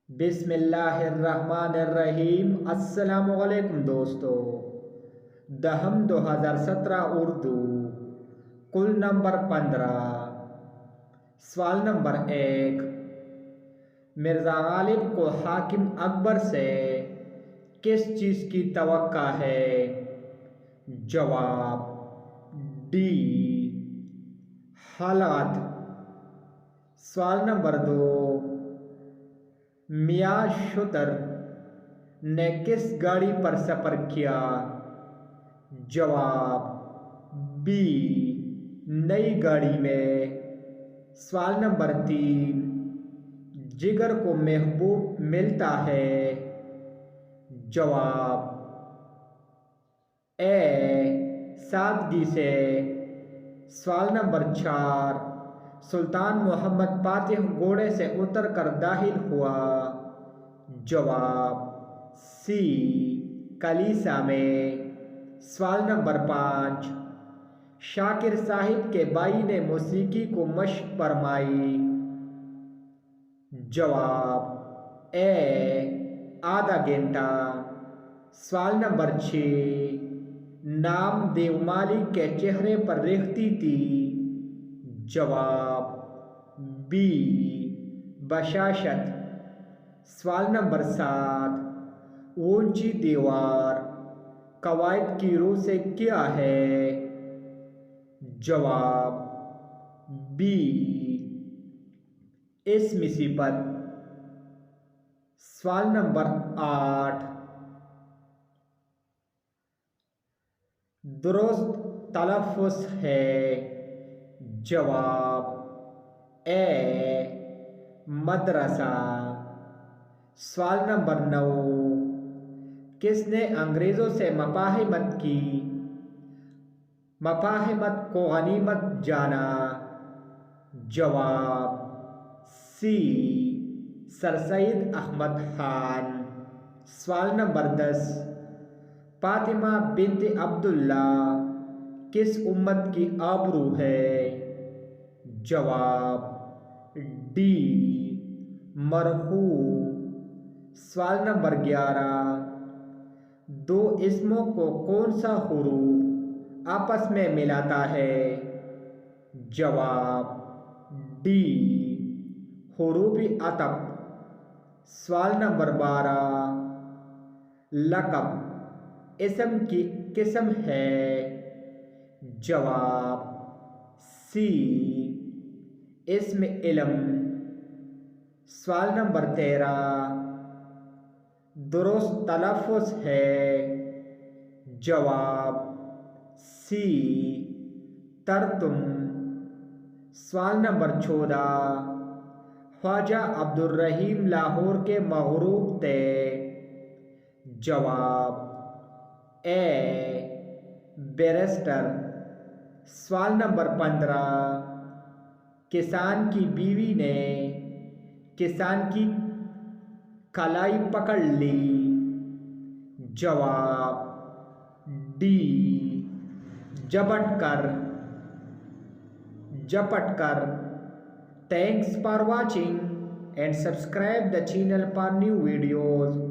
بسم اللہ الرحمن الرحیم۔ السلام علیکم دوستو۔ دہم 2017 اردو کل نمبر 15 سوال نمبر 1۔ مرزا غالب کو حاکم اکبر سے کس چیز کی توقع ہے؟ جواب ڈی حالات۔ سوال نمبر 2۔ میاں شتر نے کس گاڑی پر سفر کیا؟ جواب بی نئی گاڑی میں۔ سوال نمبر 3۔ جگر کو محبوب ملتا ہے؟ جواب اے سادگی سے۔ سوال نمبر 4۔ سلطان محمد فاتح گھوڑے سے اتر کر داخل ہوا؟ جواب سی کلیسا میں۔ سوال نمبر 5۔ شاکر صاحب کے بھائی نے موسیقی کو مشق فرمائی؟ جواب اے آدھا گھنٹہ۔ سوال نمبر 6۔ نام دیو مالک کے چہرے پر ریختیں تھی؟ جواب بی بشاشت۔ سوال نمبر 7۔ اونچی دیوار قواعد کی روح سے کیا ہے؟ جواب بی اسم صفت۔ سوال نمبر 8۔ درست تلفظ ہے؟ جواب اے مدرسہ۔ سوال نمبر 9۔ کس نے انگریزوں سے مفاہمت کی؟ مفاہمت کو غنیمت جانا؟ جواب سی سر سید احمد خان۔ سوال نمبر 10۔ فاطمہ بنت عبداللہ کس امت کی آبرو ہے؟ جواب ڈی مرحوم۔ سوال نمبر 11۔ دو اسموں کو کون سا حروف آپس میں ملاتا ہے؟ جواب ڈی حروف عطف۔ سوال نمبر 12۔ لقب اسم کی قسم ہے؟ جواب سی اسم علم۔ سوال نمبر 13۔ درست تلفظ ہے؟ جواب سی ترتم۔ سوال نمبر 14۔ خواجہ عبد الرحیم لاہور کے مغروب تھے؟ جواب اے بیرسٹر۔ سوال نمبر 15۔ کسان کی بیوی نے کسان کی کلائی پکڑ لی؟ جواب ڈی جپٹ کر۔ Thanks for watching and subscribe the channel for new videos.